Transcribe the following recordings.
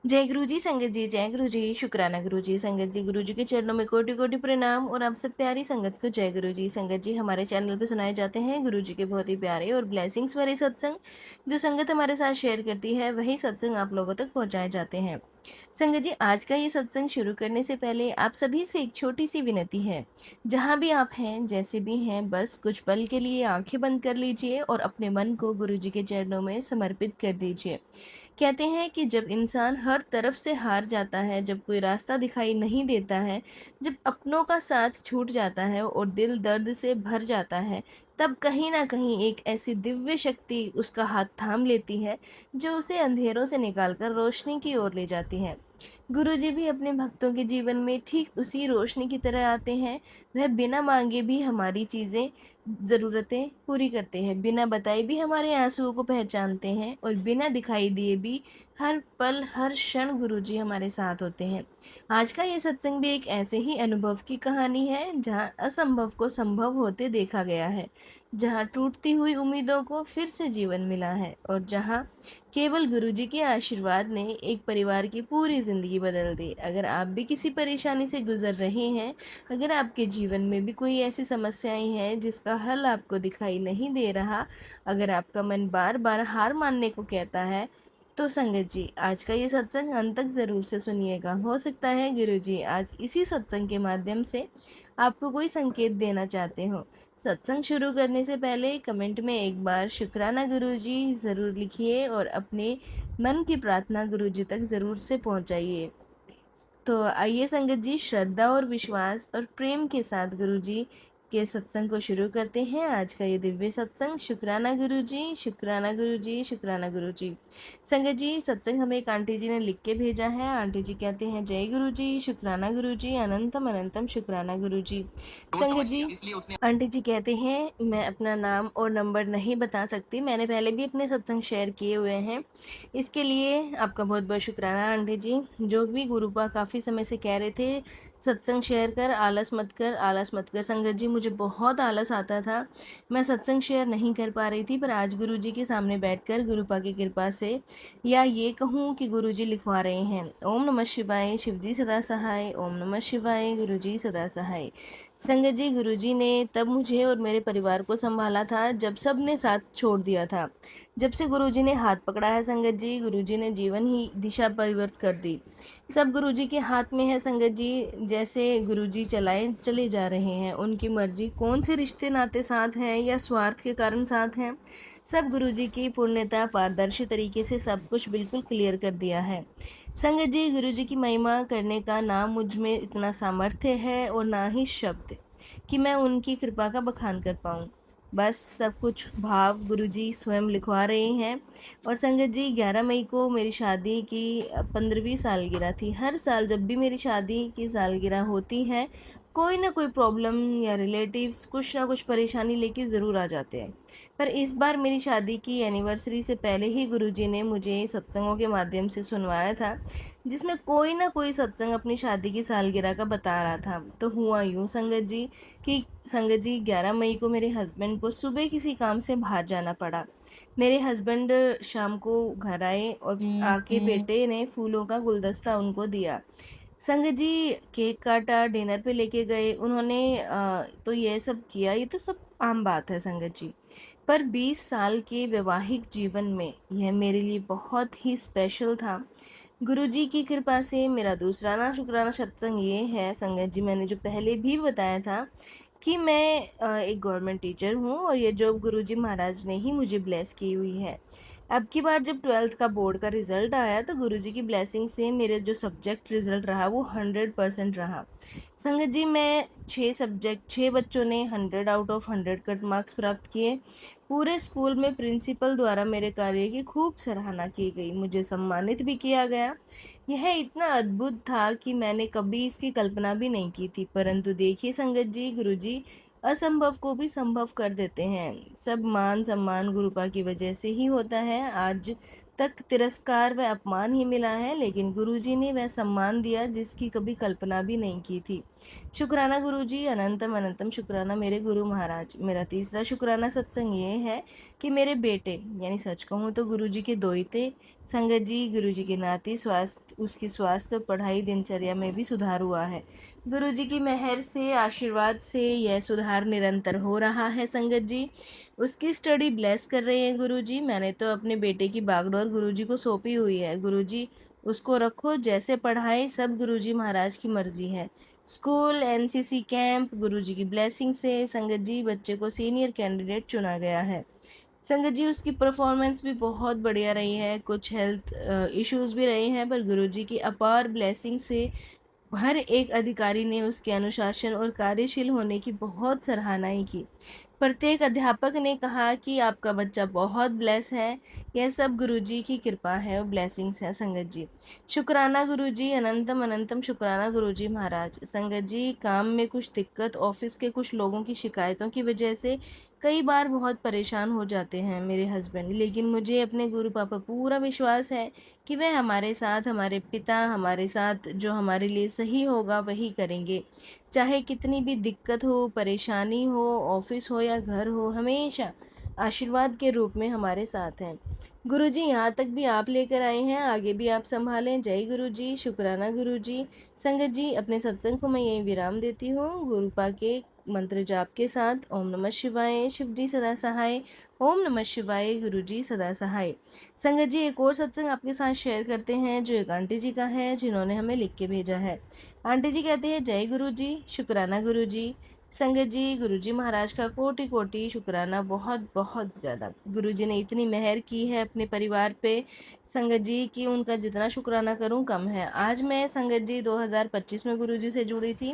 जय गुरु जी, संगत जी, जय गुरु जी, शुक्राना गुरु जी, संगत जी, गुरु जी के चरणों में कोटि कोटि प्रणाम और आप सब प्यारी संगत को जय गुरु जी। संगत जी, हमारे चैनल पे सुनाए जाते हैं गुरु जी के बहुत ही प्यारे और ब्लेसिंग्स भरे सत्संग। जो संगत हमारे साथ शेयर करती है वही सत्संग आप लोगों तक पहुंचाए जाते हैं। संगत जी, आज का ये सत्संग शुरू करने से पहले आप सभी से एक छोटी सी विनती है। जहाँ भी आप हैं, जैसे भी हैं, बस कुछ पल के लिए आंखें बंद कर लीजिए और अपने मन को गुरु जी के चरणों में समर्पित कर दीजिए। कहते हैं कि जब इंसान हर तरफ से हार जाता है, जब कोई रास्ता दिखाई नहीं देता है, जब अपनों का साथ छूट जाता है और दिल दर्द से भर जाता है, तब कहीं ना कहीं एक ऐसी दिव्य शक्ति उसका हाथ थाम लेती है, जो उसे अंधेरों से निकालकर रोशनी की ओर ले जाती है। गुरु जी भी अपने भक्तों के जीवन में ठीक उसी रोशनी की तरह आते हैं। वह बिना मांगे भी हमारी चीज़ें, ज़रूरतें पूरी करते हैं, बिना बताए भी हमारे आंसुओं को पहचानते हैं और बिना दिखाई दिए भी हर पल हर क्षण गुरुजी हमारे साथ होते हैं। आज का ये सत्संग भी एक ऐसे ही अनुभव की कहानी है, जहाँ असंभव को संभव होते देखा गया है, जहाँ टूटती हुई उम्मीदों को फिर से जीवन मिला है और जहाँ केवल गुरुजी के आशीर्वाद ने एक परिवार की पूरी ज़िंदगी बदल दी। अगर आप भी किसी परेशानी से गुजर रहे हैं, अगर आपके जीवन में भी कोई ऐसी समस्याएं हैं जिसका हल आपको दिखाई नहीं दे रहा, अगर आपका मन बार बार हार मानने को कहता है, तो संगत जी, आज का ये सत्संग अंत तक ज़रूर से सुनिएगा। हो सकता है गुरु जी आज इसी सत्संग के माध्यम से आपको कोई संकेत देना चाहते हो। सत्संग शुरू करने से पहले कमेंट में एक बार शुक्राना गुरु जी ज़रूर लिखिए और अपने मन की प्रार्थना गुरु जी तक ज़रूर से पहुंचाइए। तो आइए संगत जी, श्रद्धा और विश्वास और प्रेम के साथ गुरु जी के सत्संग को शुरू करते हैं। आज का ये दिव्य सत्संग। शुक्राना गुरु जी, शुक्राना गुरु जी, शुक्राना गुरु जी। संगत जी, सत्संग हमें एक आंटी जी ने लिख के भेजा है। आंटी जी कहते हैं, जय गुरु जी, शुक्राना गुरु जी, अनंतम अनंतम शुक्राना गुरु जी। संगत जी, आंटी जी कहते हैं, मैं अपना नाम और नंबर नहीं बता सकती, मैंने पहले भी अपने सत्संग शेयर किए हुए हैं। इसके लिए आपका बहुत बहुत शुक्राना आंटी जी। जो भी गुरुपा काफ़ी समय से कह रहे थे सत्संग शेयर कर, आलस मत कर, आलस मत कर। संगत जी, मुझे बहुत आलस आता था, मैं सत्संग शेयर नहीं कर पा रही थी, पर आज गुरु जी के सामने बैठकर गुरुपा की कृपा से, या ये कहूँ कि गुरु जी लिखवा रहे हैं, ओम नमः शिवाय, शिव जी सदा सहाय, ओम नमः शिवाय, गुरु जी सदा सहाय। संगत जी, गुरु जी ने तब मुझे और मेरे परिवार को संभाला था जब सब ने साथ छोड़ दिया था। जब से गुरुजी ने हाथ पकड़ा है संगत जी, गुरुजी ने जीवन ही दिशा परिवर्तित कर दी। सब गुरुजी के हाथ में है संगत जी, जैसे गुरुजी चलाए चले जा रहे हैं, उनकी मर्जी। कौन से रिश्ते नाते साथ हैं या स्वार्थ के कारण साथ हैं, सब गुरुजी की पुण्यता पारदर्शी तरीके से सब कुछ बिल्कुल क्लियर कर दिया है। संगत जी, गुरुजी की महिमा करने का ना मुझ में इतना सामर्थ्य है और ना ही शब्द कि मैं उनकी कृपा का बखान कर पाऊँ। बस सब कुछ भाव गुरुजी स्वयं लिखवा रहे हैं। और संगत जी, 11 मई को मेरी शादी की 15वीं सालगिरह थी। हर साल जब भी मेरी शादी की सालगिरह होती है, कोई ना कोई प्रॉब्लम या रिलेटिव्स कुछ ना कुछ परेशानी लेके ज़रूर आ जाते हैं। पर इस बार मेरी शादी की एनिवर्सरी से पहले ही गुरुजी ने मुझे सत्संगों के माध्यम से सुनवाया था, जिसमें कोई ना कोई सत्संग अपनी शादी की सालगिरह का बता रहा था। तो हुआ यूँ संगत जी कि संगत जी, 11 मई को मेरे हस्बैंड को सुबह किसी काम से बाहर जाना पड़ा। मेरे हस्बैंड शाम को घर आए और आके बेटे ने फूलों का गुलदस्ता उनको दिया। संगत जी, केक काटा, डिनर पे लेके गए उन्होंने, तो ये सब किया, ये तो सब आम बात है संगत जी। पर 20 साल के वैवाहिक जीवन में यह मेरे लिए बहुत ही स्पेशल था। गुरुजी की कृपा से मेरा दूसरा ना शुक्राना सत्संग ये है संगत जी, मैंने जो पहले भी बताया था कि मैं एक गवर्नमेंट टीचर हूँ और ये जॉब गुरुजी महाराज ने ही मुझे ब्लेस की हुई है। अब की बार जब 12th का बोर्ड का रिज़ल्ट आया, तो गुरुजी की ब्लेसिंग से मेरे जो सब्जेक्ट रिज़ल्ट रहा वो 100% रहा। संगत जी, मैं 6 बच्चों ने 100 आउट ऑफ 100 कट मार्क्स प्राप्त किए। पूरे स्कूल में प्रिंसिपल द्वारा मेरे कार्य की खूब सराहना की गई, मुझे सम्मानित भी किया गया। यह इतना अद्भुत था कि मैंने कभी इसकी कल्पना भी नहीं की थी। परंतु देखिए संगत जी, गुरुजी असंभव को भी संभव कर देते हैं। सब मान सम्मान गुरुपा की वजह से ही होता है। आज तक तिरस्कार व अपमान ही मिला है, लेकिन गुरुजी ने वह सम्मान दिया जिसकी कभी कल्पना भी नहीं की थी। शुक्राना गुरुजी, अनंतम अनंतम शुक्राना मेरे गुरु महाराज। मेरा तीसरा शुक्राना सत्संग ये है कि मेरे बेटे, यानी सच कहूँ तो गुरुजी के दोहिते संगत जी, गुरुजी के नाती उसकी स्वास्थ्य और पढ़ाई दिनचर्या में भी सुधार हुआ है। गुरुजी की मेहर से, आशीर्वाद से यह सुधार निरंतर हो रहा है संगत जी। उसकी स्टडी ब्लेस कर रहे हैं गुरुजी। मैंने तो अपने बेटे की बागडोर गुरुजी को सौंपी हुई है। गुरुजी उसको रखो, जैसे पढ़ाए सब गुरुजी महाराज की मर्जी है। स्कूल, एनसीसी कैंप, गुरुजी की ब्लेसिंग से संगत जी बच्चे को सीनियर कैंडिडेट चुना गया है। संगत जी उसकी परफॉर्मेंस भी बहुत बढ़िया रही है। कुछ हेल्थ इश्यूज भी रहे हैं, पर गुरुजी की अपार ब्लेसिंग से हर एक अधिकारी ने उसके अनुशासन और कार्यशील होने की बहुत सराहनाएं की। प्रत्येक अध्यापक ने कहा कि आपका बच्चा बहुत ब्लेस है। यह सब गुरुजी की कृपा है और ब्लेसिंग्स है संगत जी। शुक्राना गुरुजी, अनंतम अनंतम शुक्राना गुरुजी महाराज। संगत जी, काम में कुछ दिक्कत, ऑफिस के कुछ लोगों की शिकायतों की वजह से कई बार बहुत परेशान हो जाते हैं मेरे हस्बैंड, लेकिन मुझे अपने गुरु पापा पूरा विश्वास है कि वह हमारे साथ, हमारे पिता हमारे साथ जो हमारे लिए सही होगा वही करेंगे। चाहे कितनी भी दिक्कत हो, परेशानी हो, ऑफिस हो या घर हो, हमेशा आशीर्वाद के रूप में हमारे साथ हैं। गुरुजी, यहाँ तक भी आप लेकर आए हैं, आगे भी आप संभालें। जय गुरुजी, शुक्राना गुरुजी। संगत जी, अपने सत्संग को मैं यहीं विराम देती हूँ गुरुपा के मंत्र जाप के साथ। ओम नमः शिवाय, शिव जी सदा सहाय। ओम नमः शिवाय, गुरु जी सदा सहाय। संगत जी, एक और सत्संग आपके साथ शेयर करते हैं जो एक आंटी जी का है, जिन्होंने हमें लिख के भेजा है। आंटी जी कहते हैं, जय गुरु जी, शुक्राना गुरु जी। संगत जी, गुरु जी महाराज का कोटि कोटि शुक्राना, बहुत बहुत ज़्यादा। गुरु जी ने इतनी मेहर की है अपने परिवार पे संगत जी कि उनका जितना शुक्राना करूं कम है। आज मैं संगत जी 2025 में गुरु जी से जुड़ी थी।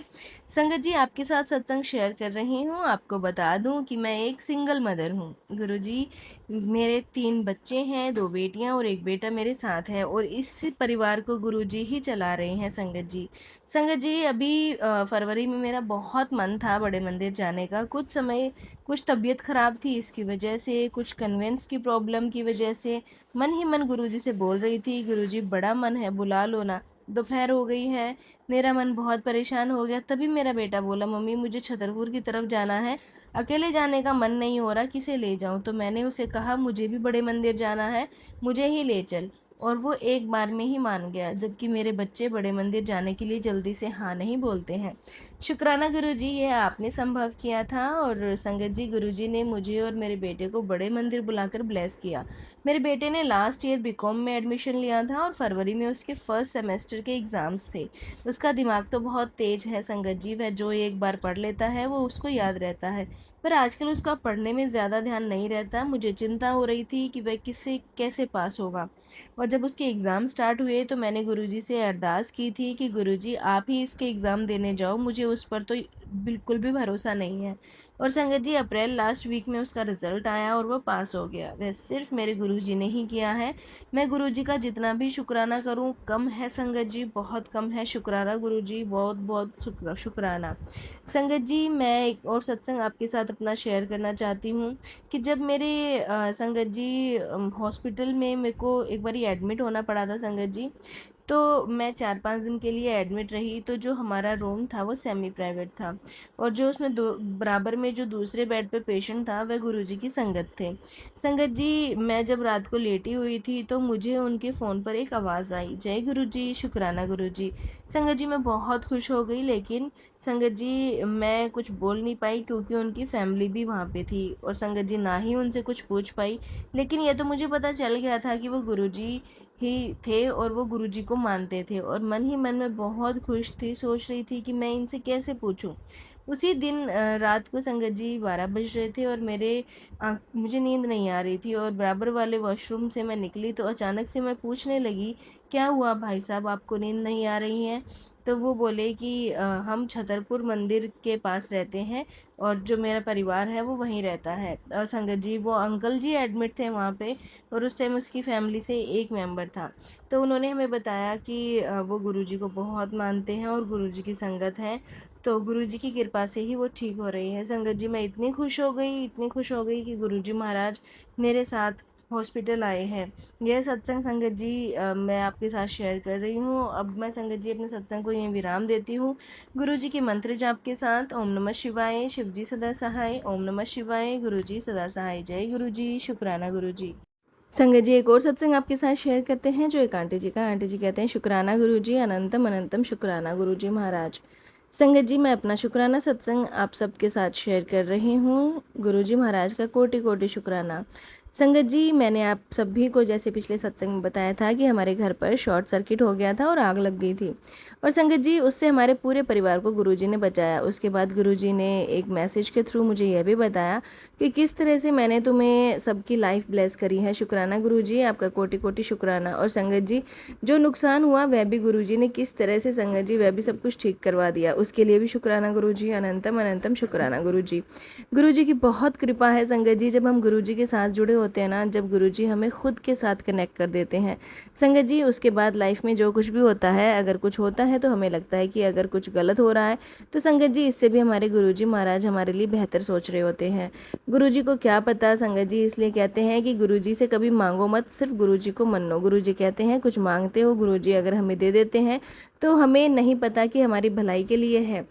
संगत जी, आपके साथ सत्संग शेयर कर रही हूँ। आपको बता दूं कि मैं एक सिंगल मदर हूँ। गुरु जी, मेरे 3 बच्चे हैं, 2 बेटियाँ और 1 बेटा मेरे साथ है, और इस परिवार को गुरु जी ही चला रहे हैं संगत जी। संगत जी, अभी फरवरी में मेरा बहुत मन था बड़े मंदिर जाने का। कुछ समय कुछ तबीयत ख़राब थी, इसकी वजह से, कुछ कन्वेंस की प्रॉब्लम की वजह से मन ही मन गुरुजी से बोल रही थी, गुरुजी बड़ा मन है, बुला लो ना। दोपहर हो गई है, मेरा मन बहुत परेशान हो गया। तभी मेरा बेटा बोला, मम्मी मुझे छतरपुर की तरफ जाना है, अकेले जाने का मन नहीं हो रहा, किसे ले जाऊं? तो मैंने उसे कहा, मुझे भी बड़े मंदिर जाना है, मुझे ही ले चल। और वो एक बार में ही मान गया, जबकि मेरे बच्चे बड़े मंदिर जाने के लिए जल्दी से हाँ नहीं बोलते हैं। शुक्राना गुरुजी, ये आपने संभव किया था। और संगत जी, गुरुजी ने मुझे और मेरे बेटे को बड़े मंदिर बुलाकर ब्लेस किया। मेरे बेटे ने लास्ट ईयर बीकॉम में एडमिशन लिया था और फरवरी में उसके फर्स्ट सेमेस्टर के एग्ज़ाम्स थे। उसका दिमाग तो बहुत तेज है संगत जी, वह जो एक बार पढ़ लेता है वो उसको याद रहता है, पर आजकल उसका पढ़ने में ज़्यादा ध्यान नहीं रहता। मुझे चिंता हो रही थी कि वह किससे कैसे पास होगा। और जब उसके एग्ज़ाम स्टार्ट हुए तो मैंने गुरुजी से अरदास की थी कि गुरुजी आप ही इसके एग्ज़ाम देने जाओ, मुझे उस पर तो बिल्कुल भी भरोसा नहीं है। और संगत जी, अप्रैल लास्ट वीक में उसका रिज़ल्ट आया और वह पास हो गया। वह सिर्फ मेरे गुरुजी ने ही किया है। मैं गुरुजी का जितना भी शुक्राना करूं कम है संगत जी, बहुत कम है। शुक्राना गुरुजी, बहुत बहुत शुक्राना। संगत जी, मैं एक और सत्संग आपके साथ अपना शेयर करना चाहती हूँ कि जब मेरे संगत जी हॉस्पिटल में मेरे को एक बारी एडमिट होना पड़ा था संगत जी, तो मैं 4-5 दिन के लिए एडमिट रही। तो जो हमारा रूम था वो सेमी प्राइवेट था, और जो उसमें दो बराबर में जो दूसरे बेड पे पेशेंट था वह गुरुजी की संगत थे। संगत जी, मैं जब रात को लेटी हुई थी तो मुझे उनके फ़ोन पर एक आवाज़ आई, जय गुरुजी, शुक्राना गुरुजी। संगत जी, मैं बहुत खुश हो गई, लेकिन संगत जी मैं कुछ बोल नहीं पाई क्योंकि उनकी फैमिली भी वहाँ पे थी, और संगत जी ना ही उनसे कुछ पूछ पाई। लेकिन ये तो मुझे पता चल गया था कि वो गुरुजी ही थे और वो गुरुजी को मानते थे, और मन ही मन में बहुत खुश थी, सोच रही थी कि मैं इनसे कैसे पूछूं। उसी दिन रात को संगत जी 12 बज रहे थे और मुझे नींद नहीं आ रही थी, और बराबर वाले वॉशरूम से मैं निकली तो अचानक से मैं पूछने लगी, क्या हुआ भाई साहब, आपको नींद नहीं आ रही है? तो वो बोले कि हम छतरपुर मंदिर के पास रहते हैं और जो मेरा परिवार है वो वहीं रहता है। और संगत जी, वो अंकल जी एडमिट थे वहाँ पे, और उस टाइम उसकी फैमिली से एक मेंबर था। तो उन्होंने हमें बताया कि वो गुरुजी को बहुत मानते हैं और गुरुजी की संगत है, तो गुरुजी की कृपा से ही वो ठीक हो रही है। संगत जी, मैं इतनी खुश हो गई, इतनी खुश हो गई कि गुरुजी महाराज मेरे साथ हॉस्पिटल आए हैं। यह सत्संग संगत जी मैं आपके साथ शेयर कर रही हूँ। अब मैं संगत जी अपने सत्संग को यहीं विराम देती हूँ। गुरु जी के मंत्र जाप के साथ ओम नमः शिवाय, शिव जी सदा सहाय, ओम नमः शिवाय, गुरु जी सदा सहाय। जय गुरु जी, शुक्राना गुरु जी। संगत जी एक और सत्संग आपके साथ शेयर करते हैं जो एक आंटी जी का। आंटी जी कहते हैं शुक्राना गुरु जी, अनंतम अनंतम शुक्राना गुरु जी महाराज। संगत जी मैं अपना शुक्राना सत्संग आप सबके साथ शेयर कर रही हूँ। गुरु जी महाराज का कोटि कोटि शुक्राना। संगत जी मैंने आप सभी को जैसे पिछले सत्संग में बताया था कि हमारे घर पर शॉर्ट सर्किट हो गया था और आग लग गई थी, और संगत जी उससे हमारे पूरे परिवार को गुरुजी ने बचाया। उसके बाद गुरुजी ने एक मैसेज के थ्रू मुझे यह भी बताया कि किस तरह से मैंने तुम्हें सबकी लाइफ ब्लेस करी है। शुक्राना गुरुजी, आपका कोटि कोटि शुक्राना। और संगत जी जो नुकसान हुआ वह भी गुरुजी ने किस तरह से संगत जी वह भी सब कुछ ठीक करवा दिया, उसके लिए भी शुक्राना गुरुजी, अनंतम अनंतम शुक्राना गुरुजी। गुरुजी की बहुत कृपा है संगत जी। जब हम गुरुजी के साथ जुड़े होते हैं ना, जब गुरुजी हमें खुद के साथ कनेक्ट कर देते हैं संगत जी, उसके बाद लाइफ में जो कुछ भी होता है, अगर कुछ होता है तो हमें लगता है कि अगर कुछ गलत हो रहा है तो संगत जी इससे भी हमारे गुरुजी महाराज हमारे लिए बेहतर सोच रहे होते हैं। गुरुजी को क्या पता संगत जी, इसलिए कहते हैं कि गुरुजी से कभी मांगो मत, सिर्फ गुरुजी को मनो। गुरुजी कहते हैं कुछ मांगते हो गुरुजी अगर हमें दे देते हैं तो हमें नहीं पता कि हमारी भलाई के लिए है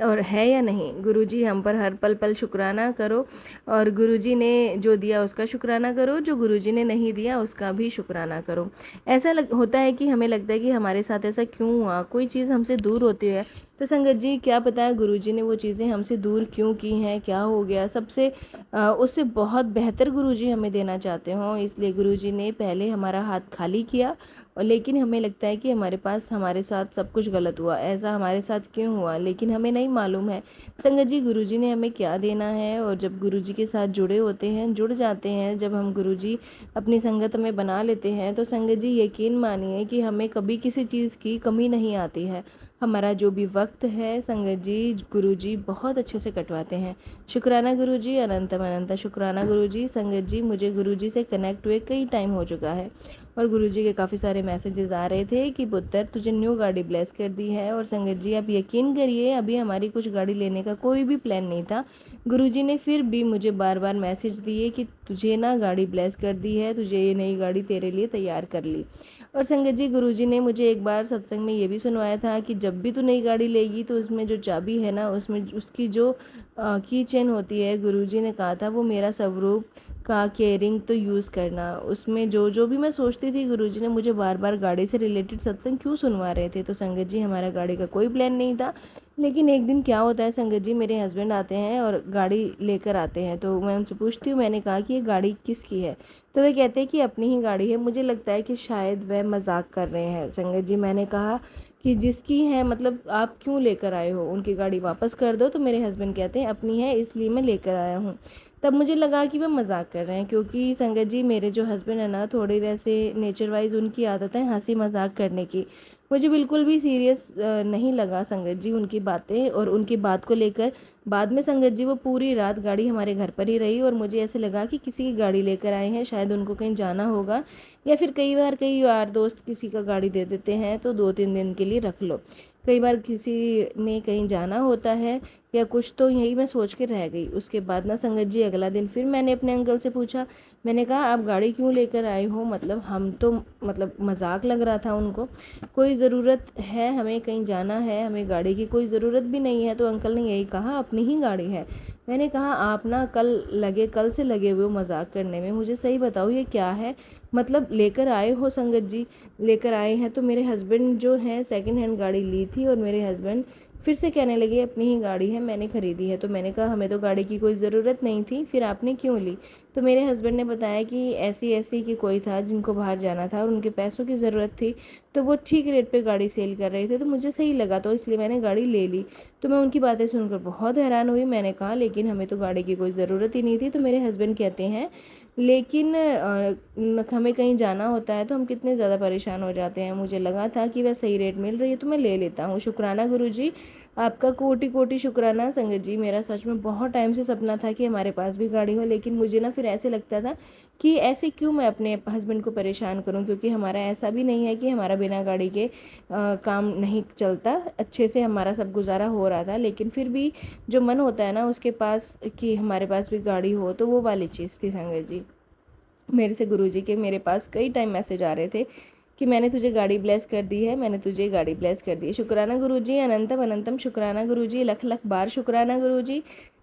और है या नहीं। गुरुजी हम पर हर पल पल शुक्राना करो, और गुरुजी ने जो दिया उसका शुक्राना करो, जो गुरुजी ने नहीं दिया उसका भी शुक्राना करो। ऐसा होता है कि हमें लगता है कि हमारे साथ ऐसा क्यों हुआ, कोई चीज़ हमसे दूर होती है तो संगत जी क्या पता है गुरुजी ने वो चीज़ें हमसे दूर क्यों की हैं, क्या हो गया, सबसे उससे बहुत बेहतर गुरुजी हमें देना चाहते हों, इसलिए गुरुजी ने पहले हमारा हाथ खाली किया। और लेकिन हमें लगता है कि हमारे पास हमारे साथ सब कुछ गलत हुआ, ऐसा हमारे साथ क्यों हुआ, लेकिन हमें नहीं मालूम है संगत जी गुरुजी ने हमें क्या देना है। और जब गुरुजी के साथ जुड़े होते हैं, जुड़ जाते हैं, जब हम गुरुजी अपनी संगत में बना लेते हैं तो संगत जी यकीन मानिए कि हमें कभी किसी चीज़ की कमी नहीं आती है। हमारा जो भी वक्त है संगत जी गुरुजी बहुत अच्छे से कटवाते हैं। शुक्राना गुरुजी, अनंत अनंत शुक्राना गुरुजी। संगत जी मुझे गुरुजी से कनेक्ट हुए कई टाइम हो चुका है और गुरुजी के काफ़ी सारे मैसेजेस आ रहे थे कि पुत्र तुझे न्यू गाड़ी ब्लेस कर दी है। और संगत जी आप यकीन करिए अभी हमारी कुछ गाड़ी लेने का कोई भी प्लान नहीं था, गुरुजी ने फिर भी मुझे बार बार मैसेज दिए कि तुझे ना गाड़ी ब्लेस कर दी है, तुझे ये नई गाड़ी तेरे लिए तैयार कर ली। और संगत जी गुरुजी ने मुझे एक बार सत्संग में ये भी सुनवाया था कि जब भी तू नई गाड़ी लेगी तो उसमें जो चाबी है ना, उसमें उसकी जो की चेन होती है, गुरुजी ने कहा था वो मेरा स्वरूप का केयरिंग तो यूज़ करना। उसमें जो जो भी मैं सोचती थी गुरुजी ने मुझे बार बार गाड़ी से रिलेटेड सत्संग क्यों सुनवा रहे थे। तो संगत जी हमारा गाड़ी का कोई प्लान नहीं था, लेकिन एक दिन क्या होता है संगत जी, मेरे हस्बैंड आते हैं और गाड़ी लेकर आते हैं तो मैं उनसे पूछती हूँ, मैंने कहा कि ये गाड़ी किसकी है, तो वे कहते हैं कि अपनी ही गाड़ी है। मुझे लगता है कि शायद वह मजाक कर रहे हैं संगत जी। मैंने कहा कि जिसकी है मतलब आप क्यों लेकर आए हो, उनकी गाड़ी वापस कर दो। तो मेरे हस्बैंड कहते हैं अपनी है इसलिए मैं लेकर आया हूँ। तब मुझे लगा कि वह मजाक कर रहे हैं, क्योंकि संगत जी मेरे जो हस्बैंड है ना थोड़े वैसे नेचर वाइज उनकी आदत है हंसी मजाक करने की। मुझे बिल्कुल भी सीरियस नहीं लगा संगत जी उनकी बातें, और उनकी बात को लेकर बाद में संगत जी वो पूरी रात गाड़ी हमारे घर पर ही रही और मुझे ऐसे लगा कि किसी की गाड़ी लेकर आए हैं, शायद उनको कहीं जाना होगा, या फिर कई बार कई यार दोस्त किसी का गाड़ी दे देते हैं तो 2-3 दिन के लिए रख लो, कई बार किसी ने कहीं जाना होता है या कुछ, तो यही मैं सोच के रह गई। उसके बाद ना संगत जी अगला दिन फिर मैंने अपने अंकल से पूछा, मैंने कहा आप गाड़ी क्यों लेकर आए हो, मतलब हम तो मतलब मजाक लग रहा था उनको, कोई ज़रूरत है हमें कहीं जाना है, हमें गाड़ी की कोई ज़रूरत भी नहीं है। तो अंकल ने यही कहा अपनी ही गाड़ी है। मैंने कहा आप ना कल से लगे हुए हो मजाक करने में, मुझे सही बताओ ये क्या है, मतलब लेकर आए हो संगत जी, लेकर आए हैं। तो मेरे हस्बैंड जो हैं सेकंड हैंड गाड़ी ली थी और मेरे हस्बैंड फिर से कहने लगे अपनी ही गाड़ी है मैंने ख़रीदी है। तो मैंने कहा हमें तो गाड़ी की कोई ज़रूरत नहीं थी, फिर आपने क्यों ली। तो मेरे हस्बैंड ने बताया कि ऐसी ऐसी कि कोई था जिनको बाहर जाना था और उनके पैसों की ज़रूरत थी, तो वो ठीक रेट पे गाड़ी सेल कर रहे थे, तो मुझे सही लगा तो इसलिए मैंने गाड़ी ले ली। तो मैं उनकी बातें सुनकर बहुत हैरान हुई। मैंने कहा लेकिन हमें तो गाड़ी की कोई ज़रूरत ही नहीं थी। तो मेरे हस्बैंड कहते हैं लेकिन हमें कहीं जाना होता है तो हम कितने ज़्यादा परेशान हो जाते हैं, मुझे लगा था कि वह सही रेट मिल रही है तो मैं ले लेता हूँ। शुक्राना गुरुजी, आपका कोटि कोटि शुक्राना। संगत जी मेरा सच में बहुत टाइम से सपना था कि हमारे पास भी गाड़ी हो, लेकिन मुझे ना फिर ऐसे लगता था कि ऐसे क्यों मैं अपने हस्बैंड को परेशान करूं, क्योंकि हमारा ऐसा भी नहीं है कि हमारा बिना गाड़ी के काम नहीं चलता, अच्छे से हमारा सब गुजारा हो रहा था। लेकिन फिर भी जो मन होता है ना उसके पास कि हमारे पास भी गाड़ी हो, तो वो वाली चीज़ थी संगत जी। मेरे से गुरुजी के मेरे पास कई टाइम मैसेज आ रहे थे कि मैंने तुझे गाड़ी ब्लेस कर दी है, मैंने तुझे गाड़ी ब्लेस कर दी है। शुक्राना गुरुजी, अनंतम अनंतम शुक्राना गुरुजी, लख लख बार शुक्राना गुरुजी।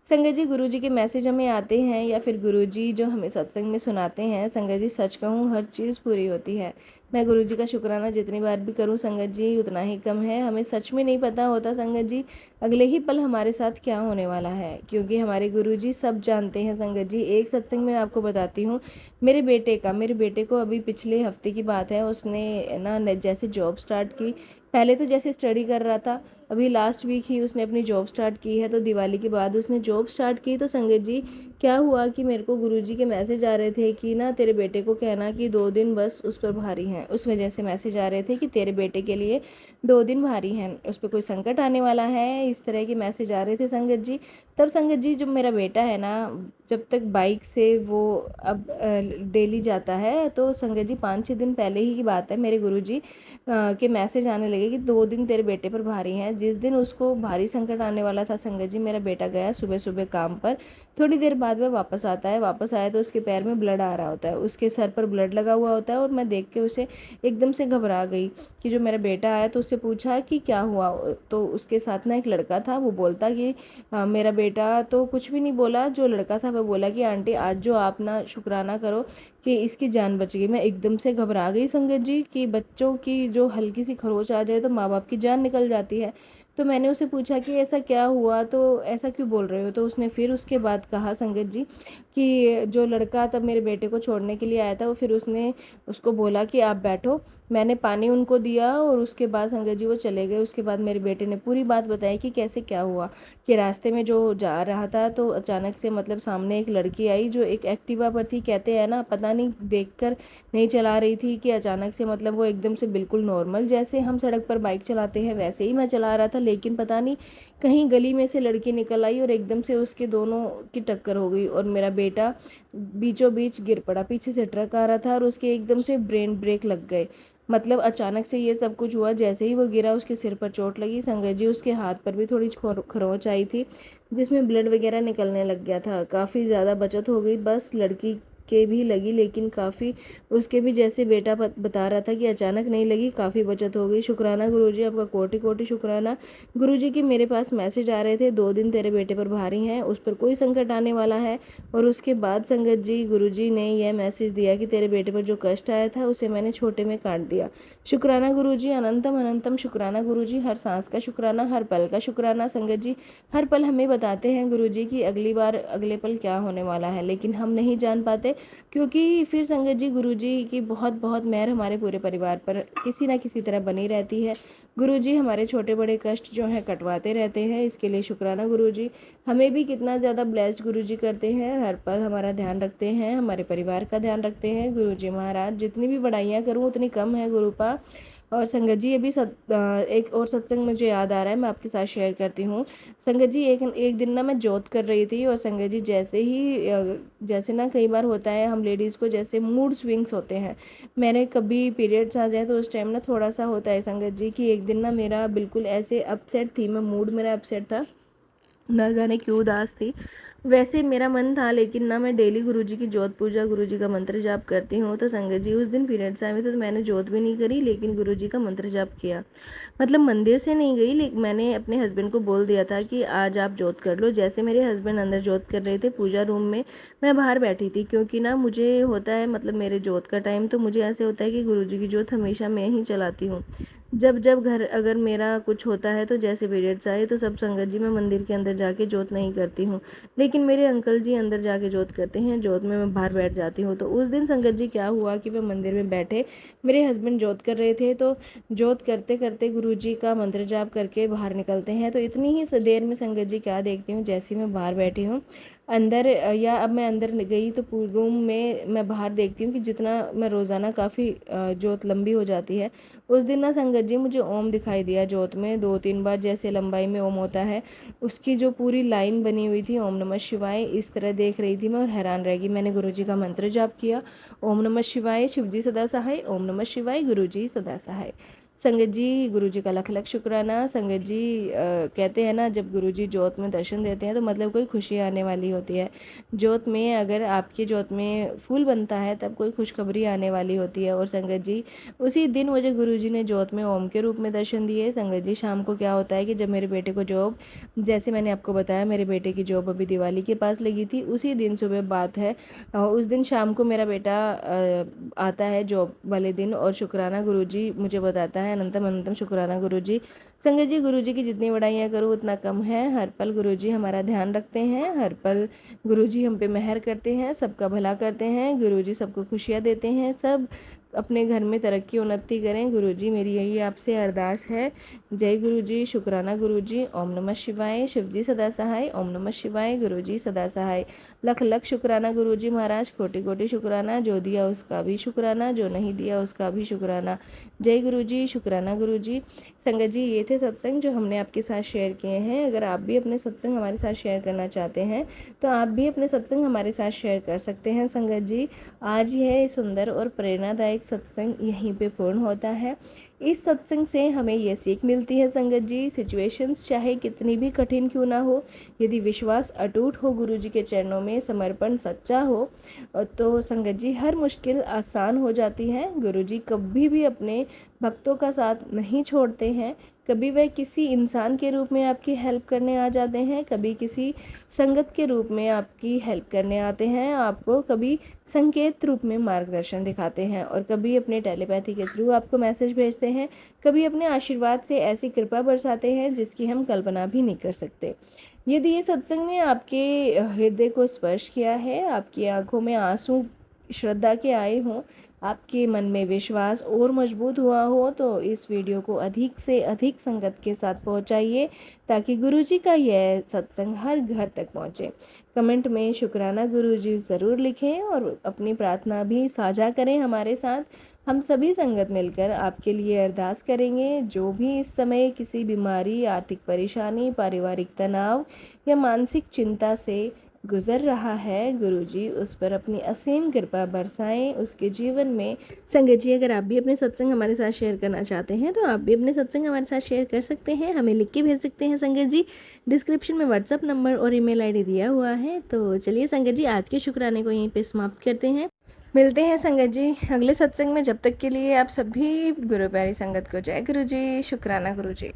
संगत जी, गुरुजी के मैसेज हमें आते हैं या फिर गुरुजी जो हमें सत्संग में सुनाते हैं, संगत जी सच कहूँ हर चीज़ पूरी होती है। मैं गुरुजी का शुक्राना जितनी बार भी करूँ संगत जी उतना ही कम है। हमें सच में नहीं पता होता संगत जी अगले ही पल हमारे साथ क्या होने वाला है, क्योंकि हमारे गुरुजी सब जानते हैं संगत जी। एक सत्संग में आपको बताती हूँ, मेरे बेटे को अभी पिछले हफ्ते की बात है, उसने ना जैसे जॉब स्टार्ट की। पहले तो जैसे स्टडी कर रहा था, अभी लास्ट वीक ही उसने अपनी जॉब स्टार्ट की है। तो दिवाली के बाद उसने जॉब स्टार्ट की। तो संगत जी क्या हुआ कि मेरे को गुरुजी के मैसेज आ रहे थे कि ना तेरे बेटे को कहना कि 2 दिन बस उस पर भारी हैं। उस वजह से मैसेज आ रहे थे कि तेरे बेटे के लिए 2 दिन भारी हैं, उस पर कोई संकट आने वाला है, इस तरह के मैसेज आ रहे थे संगत जी। तब संगत जी जब मेरा बेटा है ना, जब तक बाइक से वो अब डेली जाता है, तो संगत जी 5-6 दिन पहले ही की बात है, मेरे गुरुजी के मैसेज आने लगे कि 2 दिन तेरे बेटे पर भारी हैं। जिस दिन उसको भारी संकट आने वाला था संगत जी, मेरा बेटा गया सुबह सुबह काम पर। थोड़ी देर बाद वह वापस आता है, वापस आया तो उसके पैर में ब्लड आ रहा होता है, उसके सर पर ब्लड लगा हुआ होता है। और मैं देख के उसे एकदम से घबरा गई कि जो मेरा बेटा आया, तो उससे पूछा कि क्या हुआ। तो उसके साथ ना एक लड़का था, वो बोलता कि मेरा बेटा तो कुछ भी नहीं बोला। जो लड़का था वह बोला कि आंटी आज जो आप ना शुक्राना करो कि इसकी जान बच गई। मैं एकदम से घबरा गई संगत जी कि बच्चों की जो हल्की सी खरोच आ जाए तो माँ बाप की जान निकल जाती है। तो मैंने उसे पूछा कि ऐसा क्या हुआ, तो ऐसा क्यों बोल रहे हो। तो उसने फिर उसके बाद कहा संगत जी कि जो लड़का तब मेरे बेटे को छोड़ने के लिए आया था, वो फिर उसने उसको बोला कि आप बैठो। मैंने पानी उनको दिया और उसके बाद संगत जी वो चले गए। उसके बाद मेरे बेटे ने पूरी बात बताई कि कैसे क्या हुआ। कि रास्ते में जो जा रहा था तो अचानक से मतलब सामने एक लड़की आई जो एक एक्टिवा पर थी। कहते हैं ना, पता नहीं देखकर नहीं चला रही थी कि अचानक से मतलब वो एकदम से बिल्कुल नॉर्मल जैसे हम सड़क पर बाइक चलाते हैं वैसे ही मैं चला रहा था, लेकिन पता नहीं कहीं गली में से लड़की निकल आई और एकदम से उसके दोनों की टक्कर हो गई और मेरा बेटा बीचों बीच गिर पड़ा। पीछे से ट्रक आ रहा था और उसके एकदम से ब्रेन ब्रेक लग गए। मतलब अचानक से ये सब कुछ हुआ। जैसे ही वो गिरा उसके सिर पर चोट लगी संगत जी, उसके हाथ पर भी थोड़ी खरोंच आई थी जिसमें ब्लड वगैरह निकलने लग गया था। काफ़ी ज़्यादा बचत हो गई, बस लड़की के भी लगी लेकिन काफ़ी उसके भी जैसे बेटा बता रहा था कि अचानक नहीं लगी, काफ़ी बचत हो गई। शुक्राना गुरुजी, आपका कोटि कोटि शुक्राना। गुरुजी की मेरे पास मैसेज आ रहे थे 2 दिन तेरे बेटे पर भारी हैं, उस पर कोई संकट आने वाला है। और उसके बाद संगत जी गुरुजी ने यह मैसेज दिया कि तेरे बेटे पर जो कष्ट आया था उसे मैंने छोटे में काट दिया। शुक्राना गुरुजी, अनंतम अनंतम शुक्राना गुरुजी। हर सांस का शुक्राना, हर पल का शुक्राना। संगत जी हर पल हमें बताते हैं गुरुजी कि अगली बार अगले पल क्या होने वाला है, लेकिन हम नहीं जान पाते क्योंकि फिर संगत जी गुरुजी की बहुत बहुत मेहर हमारे पूरे परिवार पर किसी ना किसी तरह बनी रहती है। गुरुजी हमारे छोटे बड़े कष्ट जो हैं कटवाते रहते हैं, इसके लिए शुक्राना गुरुजी। हमें भी कितना ज़्यादा ब्लेस्ड गुरुजी करते हैं, हर पल हमारा ध्यान रखते हैं, हमारे परिवार का ध्यान रखते हैं। गुरुजी महाराज जितनी भी बड़ाइयाँ करूँ उतनी कम है गुरुपा। और संगत जी अभी एक और सत्संग मुझे याद आ रहा है, मैं आपके साथ शेयर करती हूँ। संगत जी एक एक दिन ना मैं जोत कर रही थी और संगत जी जैसे ही जैसे ना कई बार होता है हम लेडीज़ को जैसे मूड स्विंग्स होते हैं। मैंने कभी पीरियड्स आ जाए तो उस टाइम ना थोड़ा सा होता है संगत जी कि एक दिन ना मेरा बिल्कुल ऐसे अपसेट थी मैं, मूड मेरा अपसेट था, न जाने क्यों उदास थी। वैसे मेरा मन था लेकिन ना मैं डेली गुरुजी की जोत पूजा गुरुजी का मंत्र जाप करती हूँ। तो संगत जी उस दिन पीरियड्स आए हुए थे तो मैंने जोत भी नहीं करी लेकिन गुरुजी का मंत्र जाप किया। मतलब मंदिर से नहीं गई, लेकिन मैंने अपने हस्बैंड को बोल दिया था कि आज आप जोत कर लो। जैसे मेरे हस्बैंड अंदर जोत कर रहे थे पूजा रूम में, मैं बाहर बैठी थी, क्योंकि ना मुझे होता है मतलब मेरे जोत का टाइम तो मुझे ऐसे होता है कि गुरुजी की जोत हमेशा मैं ही चलाती हूँ। जब जब घर अगर मेरा कुछ होता है तो जैसे पीरियड्स आए तो सब संगत जी मैं मंदिर के अंदर जाके जोत नहीं करती हूँ, लेकिन मेरे अंकल जी अंदर जाके जोत करते हैं, जोत में मैं बाहर बैठ जाती हूँ। तो उस दिन संगत जी क्या हुआ कि मैं मंदिर में बैठे, मेरे हस्बैंड जोत कर रहे थे, तो जोत करते करते गुरुजी का मंत्र जाप करके बाहर निकलते हैं। तो इतनी ही देर में संगत जी क्या देखती हूँ, जैसे ही मैं बाहर बैठी हूँ अंदर या अब मैं अंदर गई तो रूम में मैं बाहर देखती हूँ कि जितना मैं रोज़ाना काफ़ी जोत लंबी हो जाती है, उस दिन ना संगत जी मुझे ओम दिखाई दिया जोत में 2-3 बार, जैसे लंबाई में ओम होता है उसकी जो पूरी लाइन बनी हुई थी, ओम नमः शिवाय, इस तरह देख रही थी मैं और हैरान रह गई। मैंने गुरुजी का मंत्र जाप किया, ओम नमः शिवाय, शिवजी सदा सहाय, ओम नमः शिवाय, गुरुजी सदा सहाय। संगत जी गुरुजी का लख लख शुक्राना। संगत जी कहते हैं ना, जब गुरुजी जोत में दर्शन देते हैं तो मतलब कोई खुशी आने वाली होती है। जोत में अगर आपकी जोत में फूल बनता है तब कोई खुशखबरी आने वाली होती है। और संगत जी उसी दिन मुझे गुरुजी ने जोत में ओम के रूप में दर्शन दिए। संगत जी शाम को क्या होता है कि जब मेरे बेटे को जॉब, जैसे मैंने आपको बताया मेरे बेटे की जॉब अभी दिवाली के पास लगी थी, उसी दिन सुबह बात है, उस दिन शाम को मेरा बेटा आता है जॉब वाले दिन और शुक्राना गुरुजी मुझे बताता है, अनंतम अनंतम शुक्राना गुरुजी। संगत जी गुरुजी की जितनी बड़ाइयाँ करूँ उतना कम है। हर पल गुरुजी हमारा ध्यान रखते हैं, हर पल गुरुजी हम पे मेहर करते हैं, सबका भला करते हैं। गुरुजी सबको खुशियाँ देते हैं, सब अपने घर में तरक्की उन्नति करें। गुरुजी मेरी यही आपसे अरदास है। जय गुरुजी, शुक्राना गुरुजी। ओम नमः शिवाय। शिवजी सदा सहाय। ओम नमः शिवाय। गुरुजी सदा सहाय। लख लख शुक्राना गुरुजी महाराज, कोटि कोटि शुक्राना। जो दिया उसका भी शुक्राना, जो नहीं दिया उसका भी शुक्राना। जय गुरुजी, शुक्राना गुरुजी। संगत जी ये थे सत्संग जो हमने आपके साथ शेयर किए हैं। अगर आप भी अपने सत्संग हमारे साथ शेयर करना चाहते हैं तो आप भी अपने सत्संग हमारे साथ शेयर कर सकते हैं। संगत जी आज यह सुंदर और प्रेरणादायक सत्संग यहीं पे पूर्ण होता है। इस सत्संग से हमें ये सीख मिलती है संगत जी, सिचुएशंस चाहे कितनी भी कठिन क्यों ना हो, यदि विश्वास अटूट हो, गुरु जी के चरणों में समर्पण सच्चा हो, तो संगत जी हर मुश्किल आसान हो जाती है। गुरु जी कभी भी अपने भक्तों का साथ नहीं छोड़ते हैं। कभी वह किसी इंसान के रूप में आपकी हेल्प करने आ जाते हैं, कभी किसी संगत के रूप में आपकी हेल्प करने आते हैं, आपको कभी संकेत रूप में मार्गदर्शन दिखाते हैं, और कभी अपने टेलीपैथी के थ्रू आपको मैसेज भेजते हैं, कभी अपने आशीर्वाद से ऐसी कृपा बरसाते हैं जिसकी हम कल्पना भी नहीं कर सकते। यदि ये सत्संग ने आपके हृदय को स्पर्श किया है, आपकी आंखों में आंसू श्रद्धा के आए हों, आपके मन में विश्वास और मजबूत हुआ हो, तो इस वीडियो को अधिक से अधिक संगत के साथ पहुंचाइए ताकि गुरुजी का यह सत्संग हर घर तक पहुंचे। कमेंट में शुक्राना गुरुजी ज़रूर लिखें और अपनी प्रार्थना भी साझा करें हमारे साथ। हम सभी संगत मिलकर आपके लिए अरदास करेंगे। जो भी इस समय किसी बीमारी, आर्थिक परेशानी, पारिवारिक तनाव या मानसिक चिंता से गुजर रहा है, गुरुजी उस पर अपनी असीम कृपा बरसाएं उसके जीवन में। संगत जी अगर आप भी अपने सत्संग हमारे साथ शेयर करना चाहते हैं तो आप भी अपने सत्संग हमारे साथ शेयर कर सकते हैं, हमें लिख के भेज सकते हैं। संगत जी डिस्क्रिप्शन में व्हाट्सअप नंबर और ईमेल आईडी दिया हुआ है। तो चलिए संगत जी आज के शुक्राने को यहीं पे समाप्त करते हैं। मिलते हैं संगत जी अगले सत्संग में। जब तक के लिए आप सभी गुरु प्यारी संगत को जय गुरु जी, शुक्राना गुरु जी।